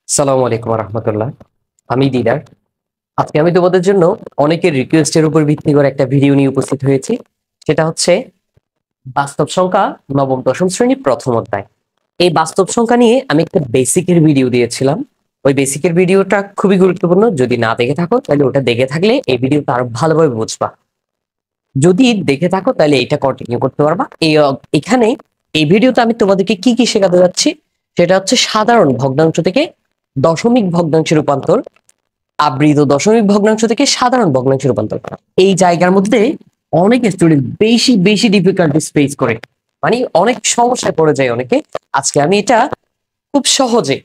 আসসালামু আলাইকুম রহমতুল্লাহ। আমি দিদার। আজকে আমি তোমাদের জন্য অনেকের রিকোয়েস্টের উপর ভিত্তি করে একটা ভিডিও নিয়ে উপস্থিত হয়েছি। সেটা হচ্ছে বাস্তব সংখ্যা, নবম দশম শ্রেণী প্রথম অধ্যায়। এই বাস্তব সংখ্যা নিয়ে আমি একটা বেসিকের ভিডিও দিয়েছিলাম। ওই বেসিকের ভিডিওটা খুবই গুরুত্বপূর্ণ। যদি না দেখে থাকো তাহলে ওটা দেখে থাকলে এই ভিডিওটা আরো ভালোভাবে বুঝবা। যদি দেখে থাকো তাহলে এটা কন্টিনিউ করতে পারবা। এখানে এই ভিডিওতে আমি তোমাদেরকে কি কি শেখাতে যাচ্ছি সেটা হচ্ছে সাধারণ ভগ্নাংশ থেকে দশমিক ভগ্নাংশে রূপান্তর, আবৃত দশমিক ভগ্নাংশ থেকে সাধারণ ভগ্নাংশে রূপান্তর। এই জায়গার মধ্যে অনেক স্টুডেন্ট বেশি বেশি ডিফিকাল্টিস ফেস করে, মানে অনেক সমস্যায় পড়ে যায় অনেকে। আজকে আমি এটা খুব সহজে,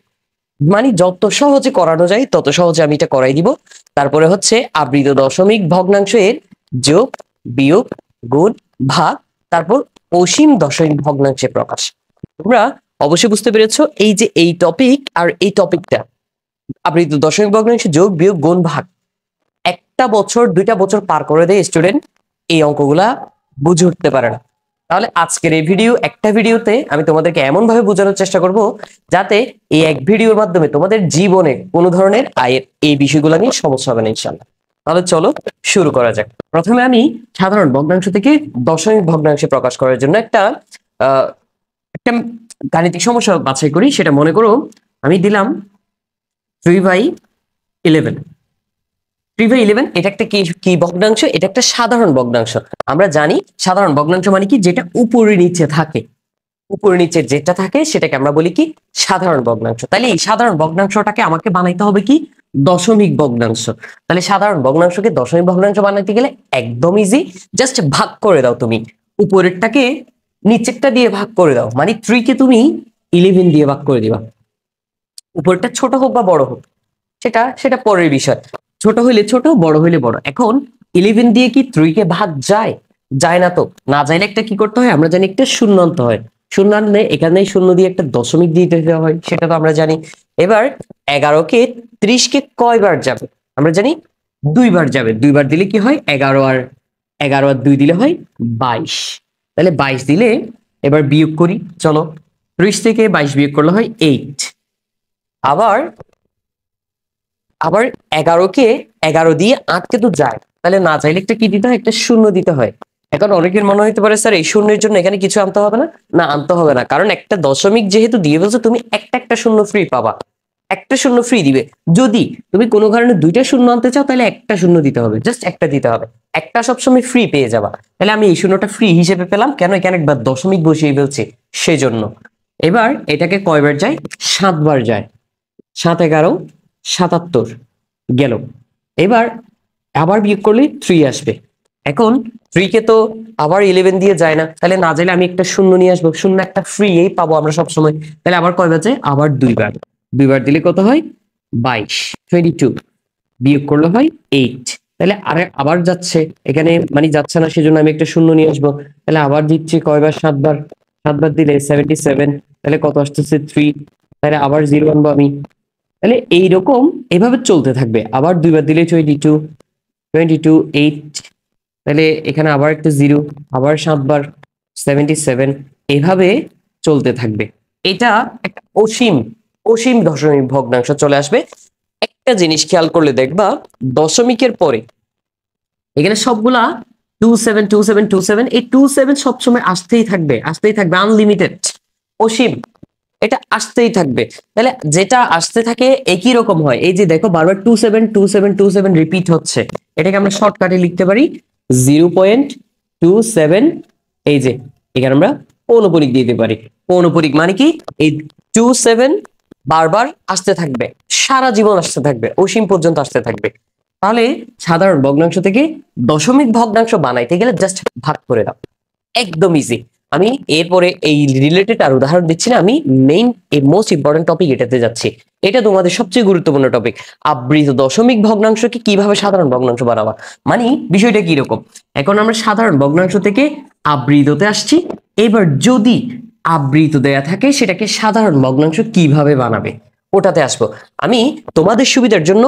মানে যত সহজে করানো যায় তত সহজে আমি এটা করাই দিব। তারপরে হচ্ছে আবৃত দশমিক ভগ্নাংশের যোগ, বিয়োগ, গুণ, ভাগ, তারপর অসীম দশমিক ভগ্নাংশে প্রকাশ। তোমরা অবশ্যই বুঝতে পেরেছো এই যে এই টপিক আর এই টপিকটা আবৃত দশমিক ভগ্নাংশে যোগ, বিয়োগ, গুণ, ভাগ একটা বছর দুইটা বছর পার করে দেয় স্টুডেন্ট, এই অঙ্কগুলা বুঝে উঠতে পারে না। তাহলে আজকের এই ভিডিও, একটা ভিডিওতে আমি তোমাদেরকে এমন ভাবে বোঝানোর চেষ্টা করব যাতে এই এক ভিডিওর মাধ্যমে তোমাদের জীবনে কোনো ধরনের আয়ের এই বিষয়গুলো নিয়ে সমস্যা হবে না ইনশাআল্লাহ। তাহলে চলো শুরু করা যাক। প্রথমে আমি সাধারণ ভগ্নাংশ থেকে দশমিক ভগ্নাংশে প্রকাশ করার জন্য একটা একটা গাণিতিক সমস্যা বাছাই করি। সেটা মনে করো আমি দিলাম 3/11। 3/11 এটা একটা কি কি ভগ্নাংশ? এটা একটা সাধারণ ভগ্নাংশ। আমরা জানি সাধারণ ভগ্নাংশ মানে কি, যেটা উপরে নিচে থাকে। উপরে নিচে যেটা থাকে সেটাকে আমরা বলি কি, সাধারণ ভগ্নাংশ। তাহলে এই সাধারণ ভগ্নাংশটাকে আমাকে বানাইতে হবে কি, দশমিক ভগ্নাংশ। তাহলে সাধারণ ভগ্নাংশকে দশমিক ভগ্নাংশ বানাইতে গেলে একদম ইজি। জাস্ট ভাগ করে দাও তুমি, উপরেরটাকে নিচেরটা দিয়ে ভাগ করে দাও। মানে 3 কে তুমি 11 দিয়ে ভাগ করে দিবা। উপরেরটা ছোট হোক বা বড় হোক সেটা সেটা পরের বিষয়। ছোট হইলে ছোট, বড় হইলে বড়। এখন 11 দিয়ে কি 3 কে ভাগ যায়? যায় না। তো না যাইলে একটা কি করতে হয়? আমরা জানি একটা শূন্য আনতে হয়। শূন্য আনলে এখানে শূন্য দিয়ে একটা দশমিক দিয়ে দিতে হয়, সেটা তো আমরা জানি। এবার 11 কে 30 কে কয়বার যাবে? আমরা জানি দুইবার যাবে। দুইবার দিলে কি হয়? 11 আর 2 দিলে হয় 22। তাহলে 22 দিলে এবার বিয়োগ করি, চলো। 30 থেকে 22 বিয়োগ করলে হয় 8। আবার আবার 11 কে 11 দিয়ে 8 কে তো যায়, তাহলে না চাইলে একটা কি দিতে হয়? একটা শূন্য দিতে হয়। এখন অনেকের মনে হতে পারে স্যার এই শূন্যের জন্য এখানে কিছু আনতে হবে না। না, আনতে হবে না, কারণ একটা দশমিক যেহেতু দিয়ে বলছো, তুমি একটা একটা শূন্য ফ্রি পাবা। একটা শূন্য ফ্রি দিবে। যদি তুমি কোনো কারণে দুইটা শূন্য আনতে চাও তাহলে একটা শূন্য দিতে হবে, জাস্ট একটা দিতে হবে। একটা সবসময় ফ্রি পেয়ে যাবা। তাহলে আমি এই শূন্যটা ফ্রি হিসেবে পেলাম কেন? এখানে একবার দশমিক বসিয়ে ফেলছি সেজন্য। এবার এটাকে কয়বার যায়? 7 বার যায়। 7 11 77 গেল। এবার আবার বিয়োগ করলে 3 আসবে। এখন 3 কে তো আবার 11 দিয়ে যায় না, তাহলে না যাইলে আমি একটা শূন্য নিয়ে আসবো। শূন্য একটা ফ্রি এই পাবো আমরা সবসময়। তাহলে আবার কয় বাজে? আবার দুইবার। দুইবার দিলে কত হয়? 22, 22 বিয়োগ করলে হয় 8। তাহলে আবার যাচ্ছে এখানে, মানে যাচ্ছে না, সেজন্য আমি একটা শূন্য নিয়ে আসবো। তাহলে আবার দিচ্ছি কয়বার? 7 বার। 7 বার দিলে 77। তাহলে কত আসতেছে? 3। তাহলে আবার 0 আনবো আমি। তাহলে এইরকম এভাবে চলতে থাকবে। আবার দুইবার দিলে 22, 22, 8। তাহলে এখানে আবার একটা 0, আবার 7 বার 77। এভাবে চলতে থাকবে। এটা একটা অসীম অসীম দশমিক ভগ্নাংশ চলে আসবে। একটা জিনিস খেয়াল করলে দেখবা, দশমিকের পরে এখানে সবগুলা 27, 27, 27, এই 27 সবসময় আসতেই থাকবে, আসতেই থাকবে, আনলিমিটেড, অসীম। এটা আসতেই থাকবে। তাহলে যেটা আসতে থাকে একই রকম হয়। এই যে দেখো বারবার 27, 27, 27 রিপিট হচ্ছে। এটাকে আমরা শর্টকাটে লিখতে পারি 0.27। এই যে এখানে আমরা পৌনপরিক দিতে পারি। পৌনপরিক মানে কি? এই 27 বারবার আসতে থাকবে, সারা জীবন আসতে থাকবে, অসীম পর্যন্ত আসতে থাকবে। তাহলে সাধারণ ভগ্নাংশ থেকে দশমিক ভগ্নাংশ বানাইতে গেলে জাস্ট ভাগ করে দাও, একদম ইজি। আমি এরপরে এই রিলেটেড আর উদাহরণ দিচ্ছি না, আমি মেইন এই মোস্ট ইম্পর্টেন্ট টপিক এটাতে যাচ্ছি। এটা তোমাদের সবচেয়ে গুরুত্বপূর্ণ টপিক, আবৃত দশমিক ভগ্নাংশকে কিভাবে সাধারণ ভগ্নাংশ বানাবা। মানে বিষয়টা কি রকম? এখন আমরা সাধারণ ভগ্নাংশ থেকে আবৃততে আসছি। এবার যদি আবৃত দেয়া থাকে সেটাকে সাধারণ ভগ্নাংশ কিভাবে বানাবে ওটাতে আসবো। আমি তোমাদের সুবিধার জন্য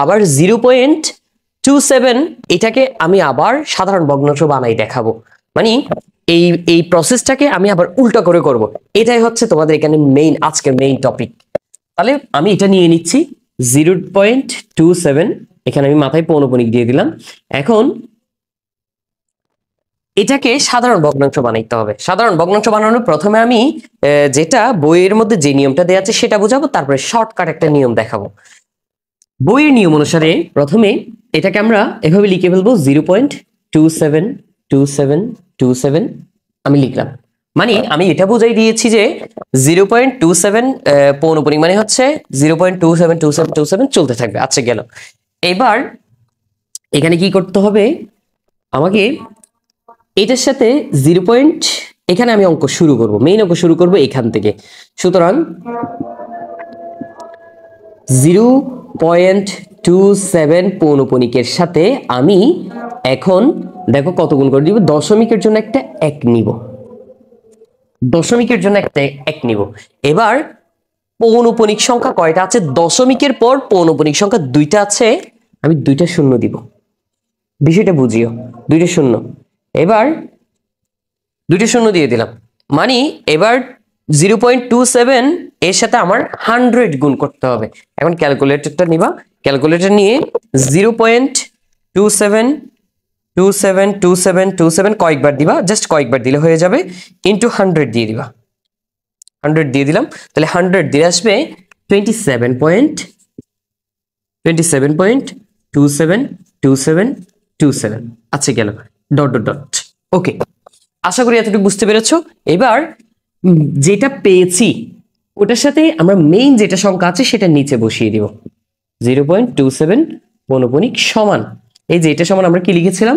আবার 0.27 এটাকে আমি আবার সাধারণ ভগ্নাংশ বানাই দেখাবো। মানে এই এই প্রসেসটাকে আমি আবার উল্টো করে করব। এটাই হচ্ছে তোমাদের এখানে মেইন, আজকের মেইন টপিক। তাহলে আমি এটা নিয়ে নিচ্ছি 0.27, এখানে আমি মাথায় পৌনঃপুনিক দিয়ে দিলাম। এখন এটাকে সাধারণ ভগ্নাংশ বানাইতে হবে। সাধারণ ভগ্নাংশ বানানোর প্রথমে আমি যেটা বইয়ের মধ্যে যে নিয়মটা দেওয়া আছে সেটা বুঝাবো, তারপরে শর্টকাট একটা নিয়ম দেখাবো। বইয়ের নিয়ম অনুসারে প্রথমে এটাকে আমরা এভাবে লিখে ফেলবো 0.272727 আমি লিখলাম। মানে আমি এটা বুঝাই দিয়েছি যে 0.27 পৌনঃপুনিক মানে হচ্ছে 0.272727 চলতে থাকবে। আচ্ছা গেল। এবার এখানে কি করতে হবে, আমাকে এটার সাথে 0. এখানে আমি অঙ্ক শুরু করব, মেইন অঙ্ক শুরু করব এখান থেকে। সুতরাং 0.27 পৌনঃপুনিকের সাথে আমি এখন দেখো কত গুণ করে দিব, দশমিকের জন্য একটা 1 নিব, দশমিকের জন্য একটা 1 নিব। এবার পৌনঃপুনিক সংখ্যা কয়টা আছে, দশমিকের পর পৌনঃপুনিক সংখ্যা 2টা আছে, আমি 2টা শূন্য দিব। বিষয়টা বুঝিও, 2টা শূন্য। এবার 2টা শূন্য দিয়ে দিলাম। মানে এবার 0.27 এর সাথে আমার 100 গুণ করতে হবে। এখন ক্যালকুলেটরটা নিবা, ক্যালকুলেটর নিয়ে 0.27272727 কয়েকবার দিবা, জাস্ট কয়েকবার দিলে হয়ে যাবে, ইন্টু 100 দিয়ে দিবা। 100 দিয়ে দিলাম, তাহলে 100 দিয়ে আসবে 27.272727। আচ্ছা গেল, ডট ডট ডট। ওকে, আশা করি এতটুকু বুঝতে পেরেছো। এবার যেটা পেয়েছি ওটার সাথে আমরা মেইন যেটা সংখ্যা আছে সেটা নিচে বসিয়ে দিব। 0.27 পৌনঃপুনিক সমান, এই যে এটা সমান আমরা কি লিখেছিলাম,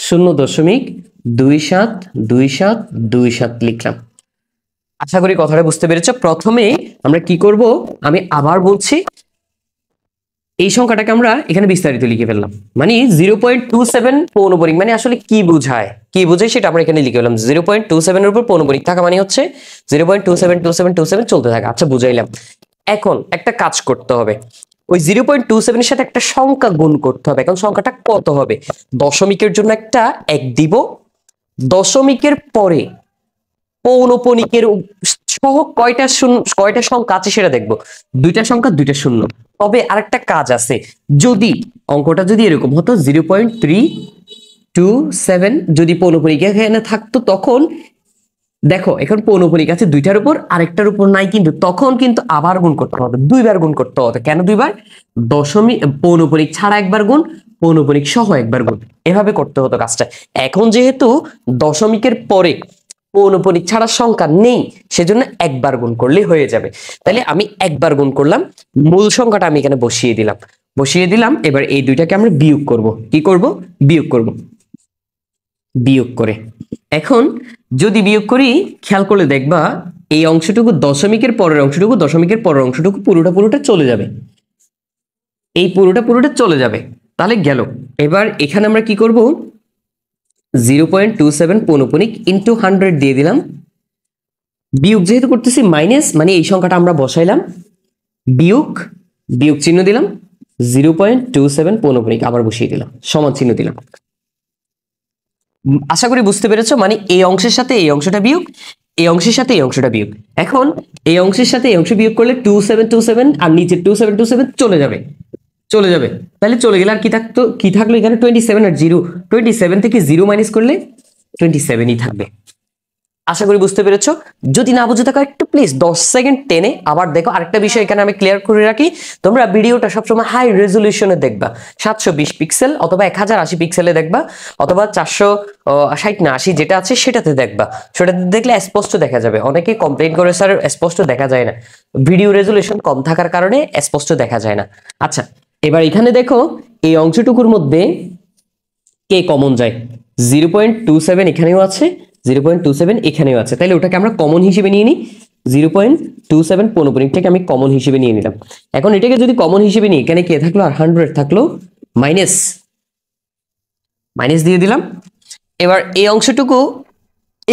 0.272727 লিখলাম। আশা করি কথাটা বুঝতে পেরেছো। প্রথমে আমরা কি করব, আমি আবার বলছি, এই সংখ্যাটাকে আমরা এখানে বিস্তারিত লিখে ফেললাম। মানে 0.27 পৌনঃপুনিক মানে আসলে কি বোঝায়, কি বোঝায় সেটা আমরা এখানে লিখে ফেললাম। 0.27 এর উপর পৌনঃপুনিক থাকা মানে হচ্ছে 0.272727 চলতে থাকে। আচ্ছা বুঝাইলাম। এখন একটা কাজ করতে হবে, ওই 0.27 এর সাথে একটা সংখ্যা গুণ করতে হবে। এখন সংখ্যাটা কত হবে, দশমিকের জন্য একটা 1 দিব, দশমিকের পরে পৌনঃপুনিকের সহ কয়টা সংখ্যা আছে সেটা দেখবো, 2টা সংখ্যা 2টা শূন্য। তবে আরেকটা কাজ আছে, যদি অঙ্কটা যদি এরকম হতো 0.327 যদি পৌনঃপুনিক এখানে থাকতো, তখন দেখো এখন পৌনঃপুনিক আছে 2টার উপর, আরেকটার উপর নাই, কিন্তু তখন কিন্তু আবার গুণ করতে হবে, 2বার গুণ করতে হবে। কেন 2বার, দশমিক পৌনঃপুনিক ছাড়া একবার গুণ, পৌনঃপুনিক সহ একবার গুণ, এভাবে করতে হতো কাজটা। এখন যেহেতু দশমিকের পরে পৌনঃপুনিক ছাড়া সংখ্যা নেই, সেজন্য একবার গুণ করলে হয়ে যাবে। তাহলে আমি একবার গুণ করলাম, মূল সংখ্যাটা আমি এখানে বসিয়ে দিলাম। এবার এই দুইটাকে আমরা বিয়োগ করব। কি করব, বিয়োগ করব। বিয়োগ করে এখন যদি বিয়োগ করি, খেয়াল করলে দেখবা এই অংশটুকু দশমিকের পরের অংশটুকু, দশমিকের পরের অংশটুকু পুরোটা চলে যাবে, এই পুরোটা চলে যাবে। তাহলে গেল। এবার এখানে আমরা কি করব, 0.27 পৌনঃপুনিক ইন্টু 100 দিয়ে দিলাম। বিয়োগ যেহেতু করতেছি মাইনাস, মানে এই সংখ্যাটা আমরা বসাইলাম, বিয়োগ চিহ্ন দিলাম, 0.27 পৌনঃপুনিক আবার বসিয়ে দিলাম, সমান চিহ্ন দিলাম। আশা করি বুঝতে পেরেছো। মানে এই অংশের সাথে এই অংশটা বিয়োগ, এই অংশের সাথে এই অংশটা বিয়োগ। এখন এই অংশের সাথে এই অংশ বিয়োগ করলে 2727 আর নিচে 2727 চলে যাবে। তাহলে চলে গেলে আর কি থাকলো এখানে 27 আর 0, 27 থেকে 0 মাইনাস করলে 27ই থাকবে। আশা করি বুঝতে পেরেছো। যদি না বুঝে থাকো একটু প্লিজ 10 সেকেন্ড টেনে আবার দেখো। আরেকটা বিষয় এখানে আমি ক্লিয়ার করে রাখি, তোমরা ভিডিওটা সবসময় হাই রেজলিউশনে দেখবা, 720 পিক্সেল অথবা 1080 পিক্সেলে দেখবা, অথবা 460 না 80 যেটা আছে সেটাতে দেখবা। সেটাতে দেখলে স্পষ্ট দেখা যাবে। অনেকে কমপ্লেইন করে স্যার স্পষ্ট দেখা যায় না, ভিডিও রেজলিউশন কম থাকার কারণে স্পষ্ট দেখা যায় না। আচ্ছা এবার এখানে দেখো এই অংশটুকুর মধ্যে কে কমন যায়, 0.27 এখানেও আছে, 0.27 এখানেও আছে, তাহলে ওটাকে আমরা কমন হিসেবে নিয়ে নিই। 0.27 পৌনঃপুনিকটাকে আমি কমন হিসেবে নিয়ে নিলাম। এখন এটাকে যদি কমন হিসেবে নিই, এখানে কে থাকলো আর 100 থাকলো, মাইনাস দিয়ে দিলাম। এবার এই অংশটুকু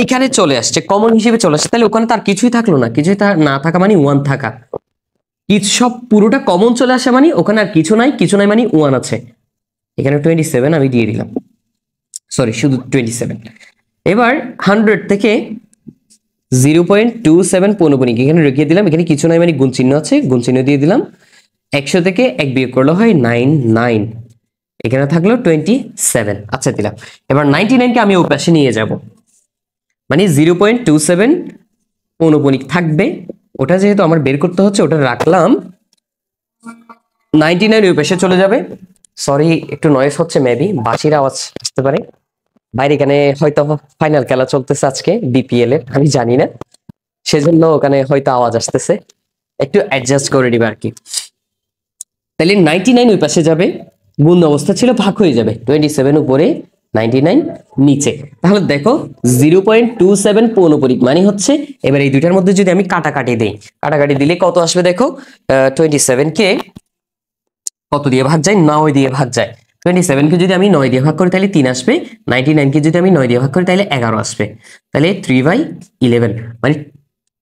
এখানে চলে আসছে, কমন হিসেবে চলে আসছে, তাহলে ওখানে তার কিছুই থাকলো না, কিছুই না থাকা মানে 1 থাকা, কিছু সব পুরোটা কমন চলে আসে মানে ওখানে আর কিছু নাই মানে 1 আছে। এখানে 27 আমি দিয়ে দিলাম, সরি শুধু 27। এবার 100 থেকে 0.27 পৌনপুনিক এখানে রেখে দিলাম, এখানে কিছু নাই মানে গুণ চিহ্ন আছে, গুণ চিহ্ন দিয়ে দিলাম। 100 থেকে 1 বিয়োগ করলে হয় 99, এখানে থাকলো 27। আচ্ছা দিলাম। এবার 99 কে আমি ওই পাশে নিয়ে যাব, মানে 0.27 পৌনপুনিক থাকবে, ওটা যেহেতু আমার বের করতে হচ্ছে ওটা রাখলাম। 99 ওই পাশে চলে যাবে। সরি একটু নয়েজ হচ্ছে, মেবি বাঁশির আওয়াজ আসতে পারে বাইরে, এখানে হয়তো ফাইনাল খেলা চলতেছে আজকে বিপিএল এর, আমি জানি না, সেজন্য ওখানে হয়তো আওয়াজ আসতেছে, একটু অ্যাডজাস্ট করে দিবে আর কি। তাহলে 99 ওই পাশে যাবে, গুণ অবস্থা ছিল, ভাগ হয়ে যাবে, 27 উপরে 99 নিচে। তাহলে দেখো 0.27 পৌনপুনিক মানে হচ্ছে, এবার এই দুইটার মধ্যে যদি আমি কাটাকাটি দেই, কাটাকাটি দিলে কত আসবে দেখো, 27 কে কত দিয়ে ভাগ যায়, 9 দিয়ে ভাগ যায়। 27 কে যদি আমি 9 দিয়ে ভাগ করি তাহলে 3 আসবে, 99 কে যদি আমি 9 দিয়ে ভাগ করি তাহলে 11 আসবে, তাহলে 3/11 মানে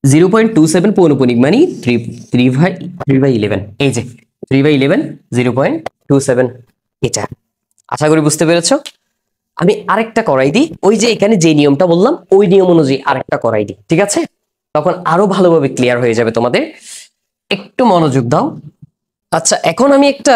0.27 পৌনপুনিক মানে 3/11, এই যে 3/11 0.27 এটা। আশা করি বুঝতে পেরেছো। আমি আরেকটা করাই দিই, ওই যে এখানে যে নিয়মটা বললাম ওই নিয়ম অনুযায়ী আরেকটা করাই দিই, ঠিক আছে? তখন আরো ভালোভাবে ক্লিয়ার হয়ে যাবে তোমাদের, একটু মনোযোগ দাও। আচ্ছা এখন আমি একটা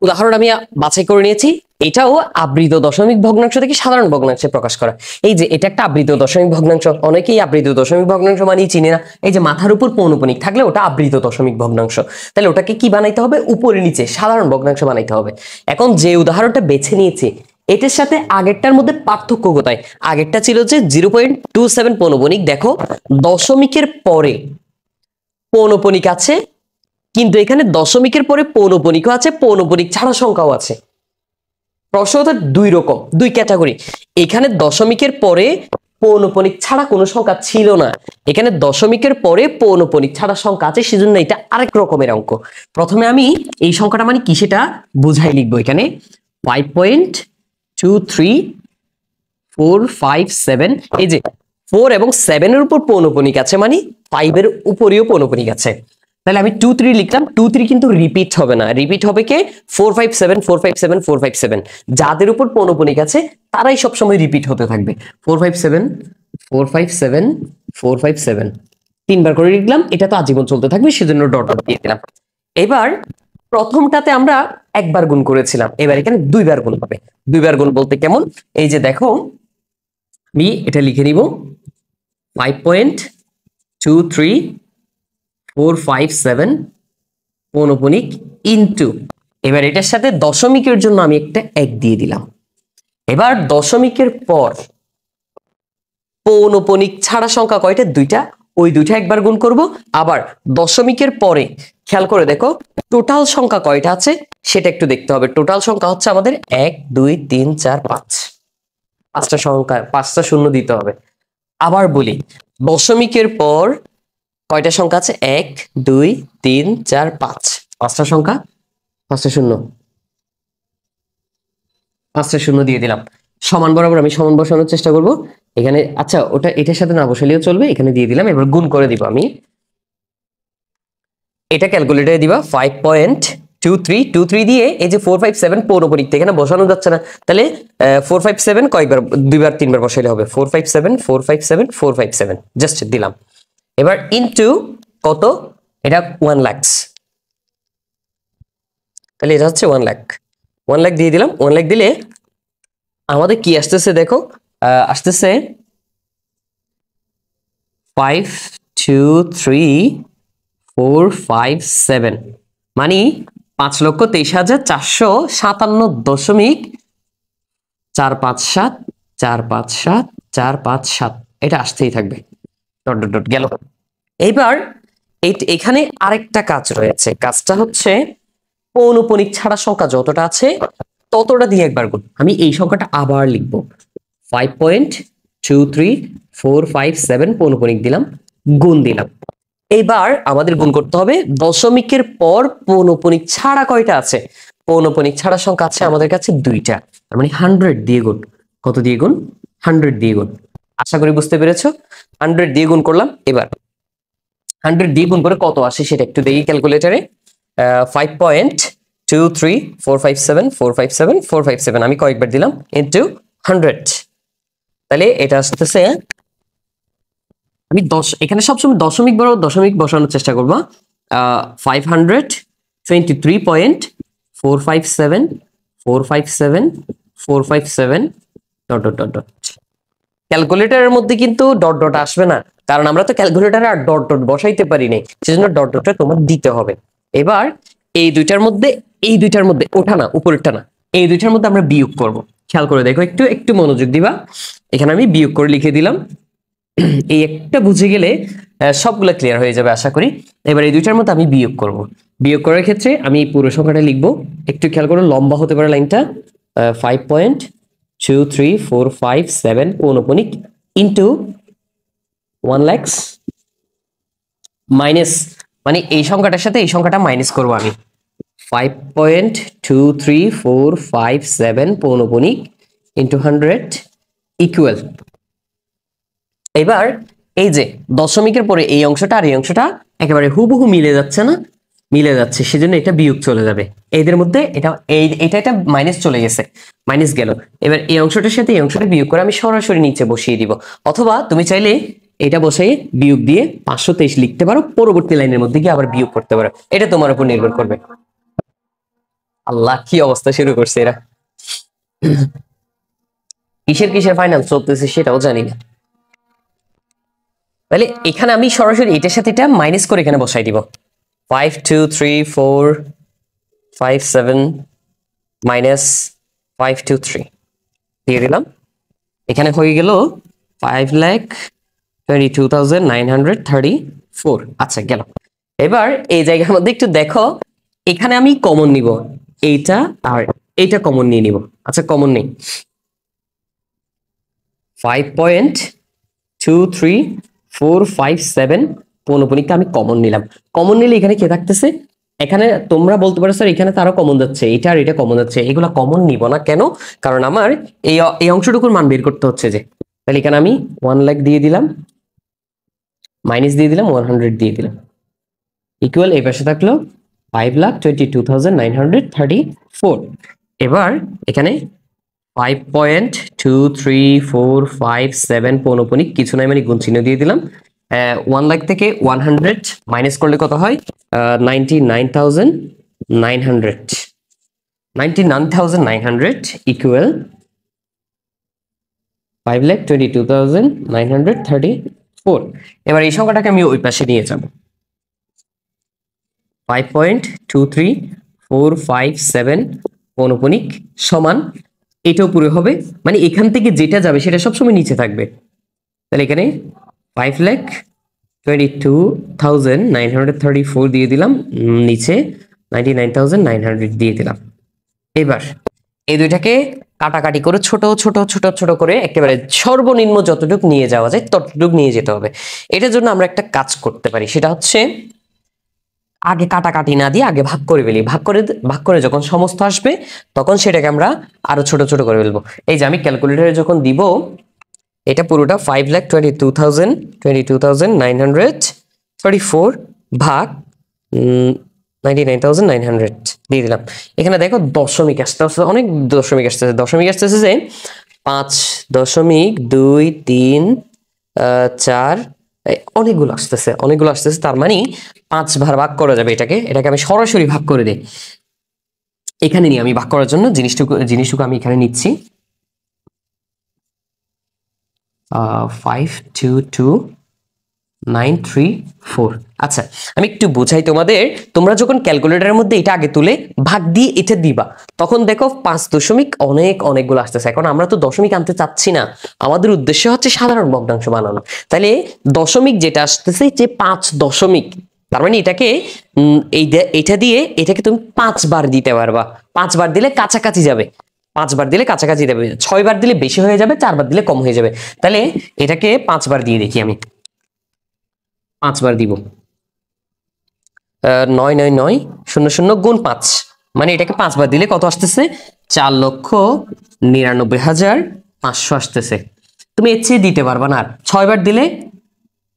উদাহরণ আমি বাছাই করে নিয়েছি, এটাও আবৃত দশমিক ভগ্নাংশ থেকে সাধারণ ভগ্নাংশে প্রকাশ করা। এই যে এটা একটা আবৃত দশমিক ভগ্নাংশ, অনেকেই আবৃত দশমিক ভগ্নাংশ মানেই চিনে না। এই যে মাথার উপর পৌনপুনিক থাকলে ওটা আবৃত দশমিক ভগ্নাংশ, তাহলে ওটাকে কি বানাইতে হবে, উপরে নিচে সাধারণ ভগ্নাংশ বানাইতে হবে। এখন যে উদাহরণটা বেছে নিয়েছি এটার সাথে আগেরটার মধ্যে পার্থক্য কোথায়? আগেরটা ছিল যে 0.27 পৌনপুনিক, দেখো দশমিকের পরে পৌনপুনিক আছে, কিন্তু এখানে দশমিকের পরে পৌনপুনিকও আছে, পৌনপুনিক ছাড়া সংখ্যাও আছে। প্রশ্নটা দুই রকম, দুই ক্যাটাগরি। এখানে দশমিকের পরে পৌনপুনিক ছাড়া কোনো সংখ্যা ছিল না, এখানে দশমিকের পরে পৌনপুনিক ছাড়া সংখ্যা আছে, সেজন্য এটা আরেক রকমের অঙ্ক। প্রথমে আমি এই সংখ্যাটা মানে কি সেটা বুঝাই লিখবো। এখানে 5.2345 এই যে 4 এবং 7 এর উপর পৌনপুনিক আছে, মানে 5 এর উপরেও পৌনপুনিক আছে। তাহলে আমি 2 3 লিখলাম, 2 3 কিন্তু রিপিট হবে না, রিপিট হবে কে 4 5 7 4 5 7 4 5 7, যাদের উপর পৌনপুনিক আছে তারাই সব সময় রিপিট হতে থাকবে। 4 5 7 4 5 7 4 5 7 তিনবার করে লিখলাম, এটা তো আজীবন চলতে থাকবে, সেজন্য ডট ডট দিয়ে দিলাম। এবার প্রথমটাতে আমরা একবার গুণ করেছিলাম, এবার এখানে দুইবার গুণ হবে। দুইবার গুণ বলতে কেমন, এই যে দেখো আমি এটা লিখে নিব 5.2345 পৌনপুনিক ইনটু, এবার এটার সাথে দশমিকের জন্য আমি একটা 1 দিয়ে দিলাম। এবার দশমিকের পর পৌনপুনিক ছাড়া সংখ্যা কয়টা, দুইটা, ওই দুইটা একবার গুণ করব। আবার দশমিকের পরে খেয়াল করে দেখো টোটাল সংখ্যা কয়টা আছে সেটা একটু দেখতে হবে। টোটাল সংখ্যা হচ্ছে আমাদের 1 2 3 4 5, পাঁচটা সংখ্যা, পাঁচটা শূন্য দিতে হবে। আবার বলি দশমিকের পর কয়টা সংখ্যা আছে, 1 2 3 4 5, পাঁচটা সংখ্যা, পাঁচটা শূন্য, পাঁচটা শূন্য দিয়ে দিলাম। সমান বরাবর আমি সমান বসানোর চেষ্টা করব এখানে। আচ্ছা ওটা এটার সাথে না বসালেও চলবে, এখানে দিয়ে দিলাম। এবার গুণ করে দিব আমি, এটা ক্যালকুলেটরে দিবা 5.2323 দিয়ে এই যে 4 5 7 পৌনপুনিক এখানে বসানো যাচ্ছে না, তাহলে 4 5 7 কয়েকবার, দুইবার তিনবার বসাইলে হবে। 4 5 7 4 5 7 4 5 7 জাস্ট দিলাম। এবার ইনটু কত, এটা 1 লাখ, তাহলে এটা হচ্ছে 1 লাখ, 1 লাখ দিয়ে দিলাম। 1 লাখ দিলে আমাদের কি আসতেছে দেখো, আসতেছে 52345 মানে 5,23,457.457 457 457, এটা আসতেই থাকবে, ডট ডট ডট গেল। এইবার এখানে আরেকটা কাজ রয়েছে, কাজটা হচ্ছে পৌনপুনিক ছাড়া সংখ্যা যতটা আছে ততটা দিয়ে একবার গুণ। আমি এই সংখ্যাটা আবার লিখবো, 5.2345 পৌনপুনিক দিলাম, গুণ দিলাম। এবার আমাদের গুণ করতে হবে দশমিকের পর পৌনপুনিক ছাড়া কয়টা আছে, পৌনপুনিক ছাড়া সংখ্যা আছে আমাদের কাছে দুইটা, তার মানে 100 দিয়ে গুণ। কত দিয়ে গুণ, 100 দিয়ে গুণ। আশা করি বুঝতে পেরেছো। 100 দিয়ে গুণ করলাম, এবার 100 দিয়ে গুণ করে কত আসে সেটা একটু দেখি ক্যালকুলেটরে। 5.23457457 আমি কয়েকবার দিলাম ইনটু 100, তাহলে এটা আসতেছে আমি এখানে সবসময় দশমিক বসানোর চেষ্টা করবো। 523.457 ডট ডট ডট ডট। ক্যালকুলেটরের মধ্যে কিন্তু ডট ডট আসবে না, কারণ আমরা তো ক্যালকুলেটরে আর ডট ডট বসাইতে পারি নাই, সেজন্য ডট ডটটা তোমার দিতে হবে। এবার এই দুইটার মধ্যে ওঠা না, উপরেরটা না, এই দুইটার মধ্যে আমরা বিয়োগ করব। খেয়াল করে দেখো, একটু মনোযোগ দিবা। এখানে আমি বিয়োগ করে লিখে দিলাম। এই একটা বুঝে গেলে সবগুলো ক্লিয়ার হয়ে যাবে আশা করি। এবার এই দুইটার মধ্যে আমি বিয়োগ করব। বিয়োগ করার ক্ষেত্রে আমি পুরো সংখ্যাটা লিখবো। একটু খেয়াল করো, লম্বা হতে পারে লাইনটা। 5.2345 পৌনপুনিক ইন্টু 1 লাখ মাইনাস, মানে এই সংখ্যাটার সাথে এই সংখ্যাটা মাইনাস করবো আমি। 5.23457 পৌনপুনিক ইন্টু 100 ইকুয়াল। এবার এই যে দশমিকের পরে এই অংশটা আর এই অংশটা একেবারে হুবহু মিলে যাচ্ছে না, মিলে যাচ্ছে, সেজন্য এটা বিয়োগ চলে যাবে এদের মধ্যে। এটা মাইনাস চলে গেছে, মাইনাস গেল। এবার এই অংশটার সাথে এই অংশটা বিয়োগ করে আমি সরাসরি নিচে বসিয়ে দিব, অথবা তুমি চাইলে এটা বসিয়ে বিয়োগ দিয়ে 523 লিখতে পারো, পরবর্তী লাইনের মধ্যে গিয়ে আবার বিয়োগ করতে পারো, এটা তোমার উপর নির্ভর করবে। আল্লাহ, কি অবস্থা শুরু করছে এরা! কিসের ফাইনান্স চলতেছে সেটাও জানি না। তাহলে এখানে আমি সরাসরি এটার সাথে এটা মাইনাস করে এখানে বসাই দিব। 52345 মাইনাস 523 দিয়ে দিলাম। এখানে হয়ে গেল 5,22,934। আচ্ছা, গেল। এবার এই জায়গার মধ্যে একটু দেখো, এখানে আমি কমন নিব, এইটা আর এইটা কমন নিয়ে নিব। আচ্ছা, কমন নেই। 5.23457 পৌনপুনিকটা আমি কমন নিলাম। কমন নিলে এখানে কে থাকতেছে? এখানে তোমরা বলতে পারো স্যার এখানে তারও কমন যাচ্ছে, এটা আর এটা কমন যাচ্ছে, এগুলো কমন নিব না কেন? কারণ আমার এই অংশটুকুর মান বের করতে হচ্ছে যে। তাহলে এখানে আমি 1 লাখ দিয়ে দিলাম, মাইনাস দিয়ে দিলাম, 100 দিয়ে দিলাম, ইকুয়াল এই পাশে থাকলো 5,22,934। এবার এখানে 5.23457 পৌনপুনিক কিছু নাই, মানে গুণ চিহ্ন দিয়ে দিলাম। 1 লাখ থেকে 100 মাইনাস করলে কত হয়? 99,900 ইকুয়াল 5,22,934। এবার এই সংখ্যাটাকে আমি ওই পাশে নিয়ে যাব। 5.23457 পৌনপুনিক সমান এটাও পুরো হবে, মানে এখান থেকে যেটা যাবে সেটা সবসময় নিচে থাকবে। তাহলে এখানে 5,22,934 দিয়ে দিলাম, নিচে 99,900 দিয়ে দিলাম। এবার এই দুইটাকে কাটাকাটি করে ছোট ছোট ছোট ছোট করে একেবারে সর্বনিম্ন যতটুকু নিয়ে যাওয়া যায় ততটুকু নিয়ে যেতে হবে। এটার জন্য আমরা একটা কাজ করতে পারি, সেটা হচ্ছে আগে কাটাকাটি না দিয়ে আগে ভাগ করে ফেলি। ভাগ করে যখন সমস্ত আসবে তখন সেটাকে আমরা আরো ছোট ছোট করে ফেলবো। এই যে আমি ক্যালকুলেটরে যখন দিব, এটা পুরোটা 5,22,934 ভাগ 99,900 দিয়ে দিলাম। এখানে দেখো দশমিক আসতে অনেক দশমিক আসতেছে যে 5.234 অনেকগুলো আসতেছে, তার মানে 5 ভাগ করা যাবে। এটাকে আমি সরাসরি ভাগ করে দিই। এখানে নিয়ে আমি ভাগ করার জন্য জিনিসটুকু আমি এখানে নিচ্ছি। 522,934। আচ্ছা, আমি একটু বোঝাই তোমাদের। তোমরা যখন ক্যালকুলেটরের মধ্যে এটা আগে তুলে ভাগ দিয়ে এটা দিবা, তখন দেখো 5 দশমিক অনেকগুলো আসতেছে। এখন আমরা তো দশমিক আনতে চাচ্ছি না, আমাদের উদ্দেশ্য হচ্ছে সাধারণ ভগ্নাংশ বানানো। তাহলে দশমিক যেটা আসতেছে যে 5 দশমিক, তার মানে এটাকে এটা দিয়ে এটাকে তুমি 5 বার দিতে পারবা। 5 বার দিলে কাছাকাছি যাবে, 5 বার দিলে কাছাকাছি যাবে, 6 বার দিলে বেশি হয়ে যাবে, 4 বার দিলে কম হয়ে যাবে। তাহলে এটাকে 5 বার দিয়ে দেখি আমি। 5 বার দিব, 99900 গুণ 5, মানে এটাকে 5 বার দিলে কত আসতেছে? 4,99,500 আসতেছে। তুমি এর চেয়ে দিতে পারবা না। 6 বার দিলে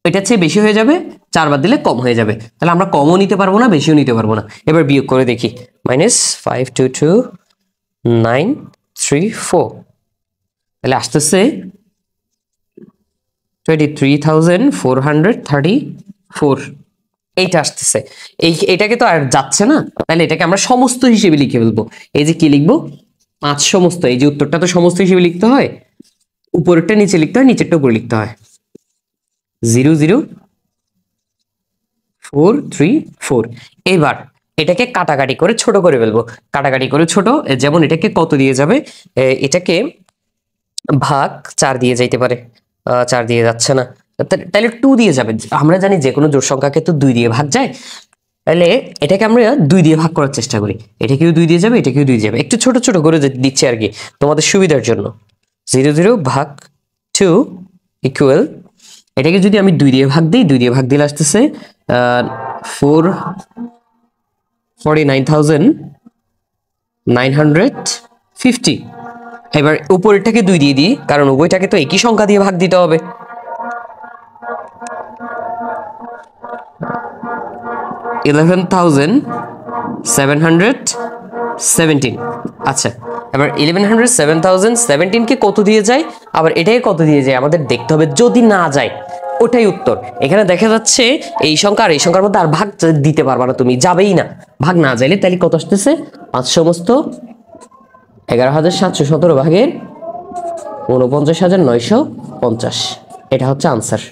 এটার চেয়ে বেশি হয়ে যাবে, 4 বার দিলে কম হয়ে যাবে। তাহলে আমরা কমও নিতে পারবো না, বেশিও নিতে পারবো না। এবার বিয়োগ করে দেখি, -522,934, তাহলে আসতেছে 23,434 এইটা আসতেছে। এটাকে তো আর যাচ্ছে না, তাহলে এটাকে আমরা সমস্ত হিসেবে লিখে ফেলবো। এই যে কি লিখবো, 5 সমস্ত। এই যে উত্তরটা তো সমস্ত হিসেবে লিখতে হয়, উপরেরটা নিচে লিখতে হয়, নিচেরটা উপরে লিখতে হয়। 0,0,434। এবার এটাকে কাটাকাটি করে ছোট করে ফেলবো। কাটাকাটি করে ছোট, যেমন এটাকে কত দিয়ে যাবে, এটাকে ভাগ 4 দিয়ে যাইতে পারে। 4 দিয়ে যাচ্ছে না, তাহলে 2 দিয়ে যাবে। আমরা জানি যে কোনো জোড় সংখ্যাকে তো 2 দিয়ে ভাগ যায়, তাহলে এটাকে আমরা 2 দিয়ে ভাগ করার চেষ্টা করি। এটাকেও 2 দিয়ে যাবে, এটাকেও 2 দিয়ে যাবে। একটু ছোট ছোট করে দিচ্ছি আর কি তোমাদের সুবিধার জন্য। 0,0 ভাগ 2 ইকুয়াল, এটাকে যদি আমি 2 দিয়ে ভাগ দিই, 2 দিয়ে ভাগ দিলে আসতেছে 49,950। এবার উপরেরটাকে 2 দিয়ে দিই, কারণ উভয়টাকে তো একই সংখ্যা দিয়ে ভাগ দিতে হবে। 11,717। আচ্ছা, এবার 11,717 কে কত দিয়ে যায়, আবার এটাকে কত দিয়ে যায় আমাদের দেখতে হবে। যদি না যায় ওটাই উত্তর। এখানে দেখা যাচ্ছে এই সংখ্যা আর এই সংখ্যার মধ্যে আর ভাগ দিতে পারবা না, তুমি যাবেই না। ভাগ না যাইলে তাহলে কত আসতেছে, 5 সমস্ত 11,717 ভাগের 49,950। এটা হচ্ছে আনসার।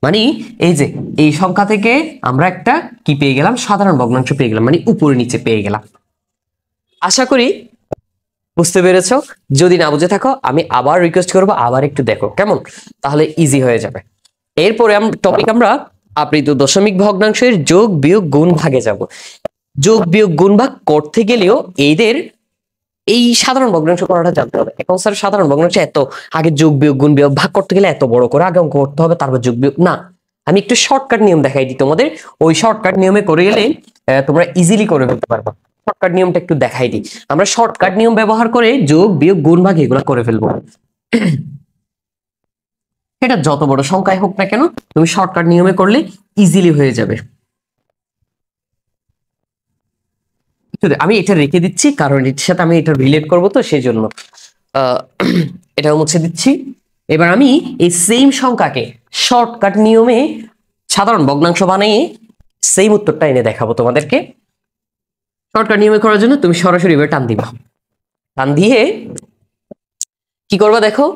মানে এই যে এই সংখ্যা থেকে আমরা একটা কি পেয়ে গেলাম, সাধারণ ভগ্নাংশ পেয়ে গেলাম, মানে উপরে নিচে পেয়ে গেলাম। আশা করি বুঝতে পেরেছো। যদি না বুঝে থাকো আমি আবার রিকোয়েস্ট করবো, আবার একটু দেখো কেমন, তাহলে ইজি হয়ে যাবে। এরপরে টপিক আমরা আবৃত দশমিক ভগ্নাংশের যোগ বিয়োগ গুণ ভাগে যাব। যোগ বিয়োগ গুণ ভাগ করতে গেলেও এদের এই সাধারণ ভগ্নাংশ করাটা জানতে হবে। এখন স্যার সাধারণ ভগ্নাংশ এত আগে যোগ বিয়োগ গুণ বিয়োগ ভাগ করতে গেলে এত বড় করে আগে অঙ্ক করতে হবে, তারপর যোগ বিয়োগ না। আমি একটু শর্টকাট নিয়ম দেখাই দিই তোমাদের, ওই শর্টকাট নিয়মে করে গেলে তোমরা ইজিলি করে ফেলতে পারবা। শর্টকাট নিয়মটা একটু দেখাই দিই। আমরা শর্টকাট নিয়ম ব্যবহার করে যোগ বিয়োগ গুণ ভাগ এগুলো করে ফেলবো। এটা যত বড় সংখ্যায় হোক না কেন, তুমি শর্টকাট নিয়মে করলে ইজিলি হয়ে যাবে। আমি এটা রেখে দিচ্ছি কারণ এটার সাথে আমি এটা রিলেট করবো, তো সেই জন্য এটা মুছে দিচ্ছি। এবার আমি এই সেম সংখ্যাকে শর্টকাট নিয়মে সাধারণ ভগ্নাংশ বানিয়ে সেম উত্তরটা এনে দেখাবো তোমাদেরকে। শর্টকাট নিয়মে করার জন্য তুমি সরাসরি এবার টান দিবা। টান দিয়ে কি করবা দেখো,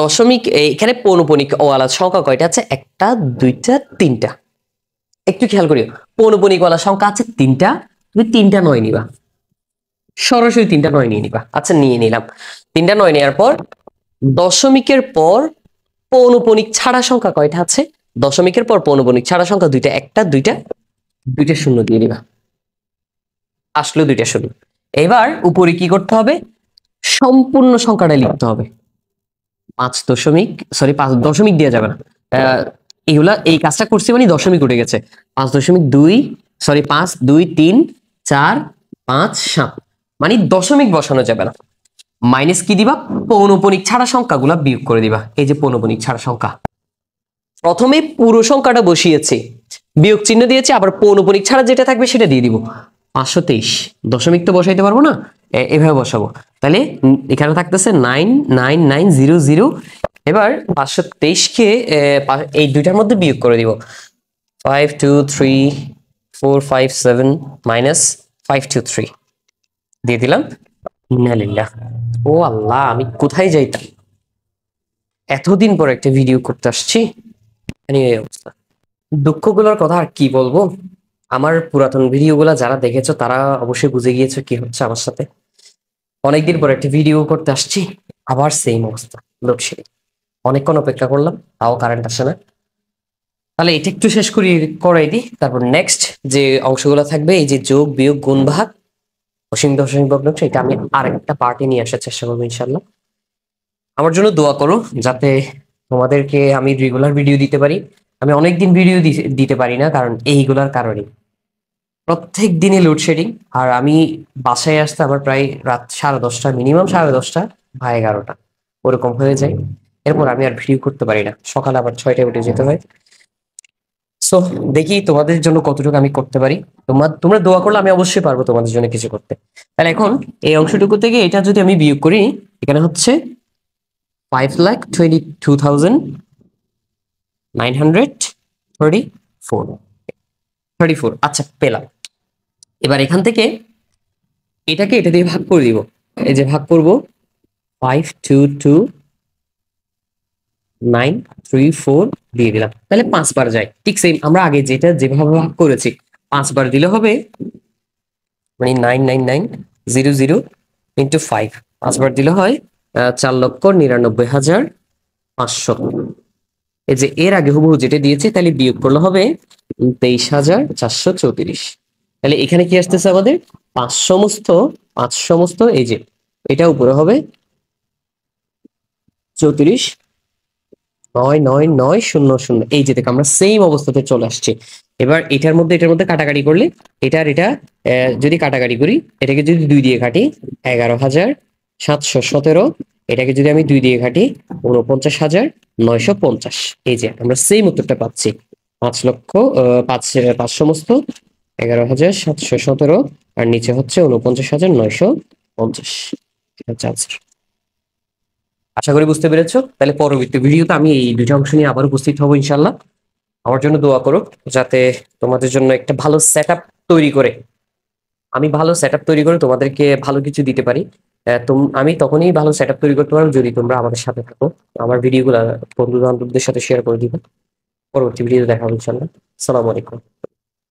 দশমিক এখানে পৌনপণিক ওয়ালা সংখ্যা কয়টা আছে, 1টা 2টা 3টা। একটু খেয়াল করিও, পৌনপণিক ওয়ালা সংখ্যা আছে 3টা, তুমি 3টা 9 নিবা, সরাসরি 3টা 9 নিয়ে নিবা। আচ্ছা নিয়ে নিলাম, 3টা 9 নেওয়ার পর দশমিকের পর পৌনপণিক ছাড়া সংখ্যা কয়টা আছে, দশমিকের পর পৌনপণিক ছাড়া সংখ্যা 2টা, 1টা 2টা 2টা শূন্য দিয়ে দিবা, আসলে 2টা শূন্য। এবার উপরে কি করতে হবে, সম্পূর্ণ সংখ্যাটা লিখতে হবে। 5 দশমিক দেওয়া যাবে না, এইগুলা এই কাজটা করছি মানে দশমিক উঠে গেছে। 5.2 5 2 3 4 5 7, মানে দশমিক বসানো যাবে না। মাইনাস কি দিবা, পৌনপণিক ছাড়া সংখ্যাগুলা বিয়োগ করে দিবা। এই যে পৌনপণিক ছাড়া সংখ্যা, প্রথমে পুরো সংখ্যাটা বসিয়েছি, বিয়োগ চিহ্ন দিয়েছি, আবার পৌনপণিক ছাড়া যেটা থাকবে সেটা দিয়ে দিব। 523, দশমিক তো বসাইতে পারবো না, এভাবে বসাবো। তাহলে এখানে থাকতেছে 99900। এবার 523 কে এই দুইটার মধ্যে বিয়োগ করে দিব। 523457 মাইনাস 523 দিয়ে দিলাম। ইন্নালিল্লাহ, ও আল্লাহ, আমি কোথায় যাইতাম, এতদিন পর একটা ভিডিও করতে আসছি, এই অবস্থা। দুঃখগুলোর কথা আর কি বলবো, আমার পুরাতন ভিডিওগুলো যারা দেখেছো তারা অবশ্যই বুঝে গিয়েছো কি হচ্ছে আমার সাথে। অনেকদিন পর একটা ভিডিও করতে আসছি, আবার সেম অবস্থা, লোডশেডিং। অনেকক্ষণ অপেক্ষা করলাম, তাও কারেন্ট আসে না। তাহলে এটা একটু শেষ করাই দিই, তারপর নেক্সট যে অংশগুলো থাকবে, এই যে যোগ বিয়োগ গুণ ভাগ অসীম দশমিক ভগ্নাংশ, এটা আমি আরেকটা পার্টে নিয়ে আসার চেষ্টা করবো ইনশাল্লাহ। আমার জন্য দোয়া করো যাতে তোমাদেরকে আমি রেগুলার ভিডিও দিতে পারি। আমি অনেকদিন ভিডিও দিতে পারি না, কারণ এইগুলার কারণে প্রত্যেক দিনে লোডশেডিং। আর আমি বাসায় আসতে আমার প্রায় রাত 10:30, মিনিমাম 10:30 বা 11টা ওরকম হয়ে যায়। এরপর আমি আর ভিডিও করতে পারি না, সকালে আবার 6টায় উঠে যেতে হয়। সো দেখি তোমাদের জন্য কতটুকু আমি করতে পারি। তোমরা দোয়া করলে আমি অবশ্যই পারবো তোমাদের জন্য কিছু করতে। তাহলে এখন এই অংশটুকু থেকে এটা যদি আমি বিয়োগ করি, এখানে হচ্ছে 5,22,934 আচ্ছা পেলাম। এবার এখান থেকে এটাকে এটা দিয়ে ভাগ করে দিব, এই যে ভাগ করব 522,934 দিয়ে দিলাম, তাহলে 5 বার যায়। ঠিক সেম আমরা আগে যেটা যেভাবে ভাগ করেছি 5 বার দিলে হবে, মানে 999,000 ইন্টু 5, 5 বার দিলে হয় 4,99,500। এই যে এর আগে হুবহু যেটা দিয়েছে তাহলে বিয়োগ করলে হবে 23,434। তাহলে এখানে কি আসতেছে আমাদের 5 সমস্ত এই যে এটা উপরে হবে 34,999,000। এই যে দেখো আমরা সেম অবস্থাতে চলে আসছি। এবার এটার মধ্যে কাটাকাটি করলে এটা আর এটা যদি কাটাকাটি করি, এটাকে যদি 2 দিয়ে কাটি 11,717, এটাকে যদি আমি 2 দিয়ে কাটি 49,950। এই যে আমরা সেম উত্তরটা পাচ্ছি, 5 সমস্ত 11,717 আর নিচে হচ্ছে 49,950। আচ্ছা আচ্ছা, আশা করি বুঝতে পেরেছো। তাহলে পরবর্তী ভিডিওতে আমি এই দুটো অংশ নিয়ে আবার উপস্থিত হবো ইনশাল্লাহ। আমার জন্য দোয়া করো যাতে তোমাদের জন্য একটা ভালো সেটআপ তৈরি করে তোমাদেরকে ভালো কিছু দিতে পারি। আমি তখনই ভালো সেটআপ তৈরি করতে পারবো যদি তোমরা আমাদের সাথে থাকো, আমার ভিডিওগুলো বন্ধু বান্ধবদের সাথে শেয়ার করে দিবে। পরবর্তী ভিডিওতে দেখা হবে ইনশাল্লাহ। আসসালামু আলাইকুম।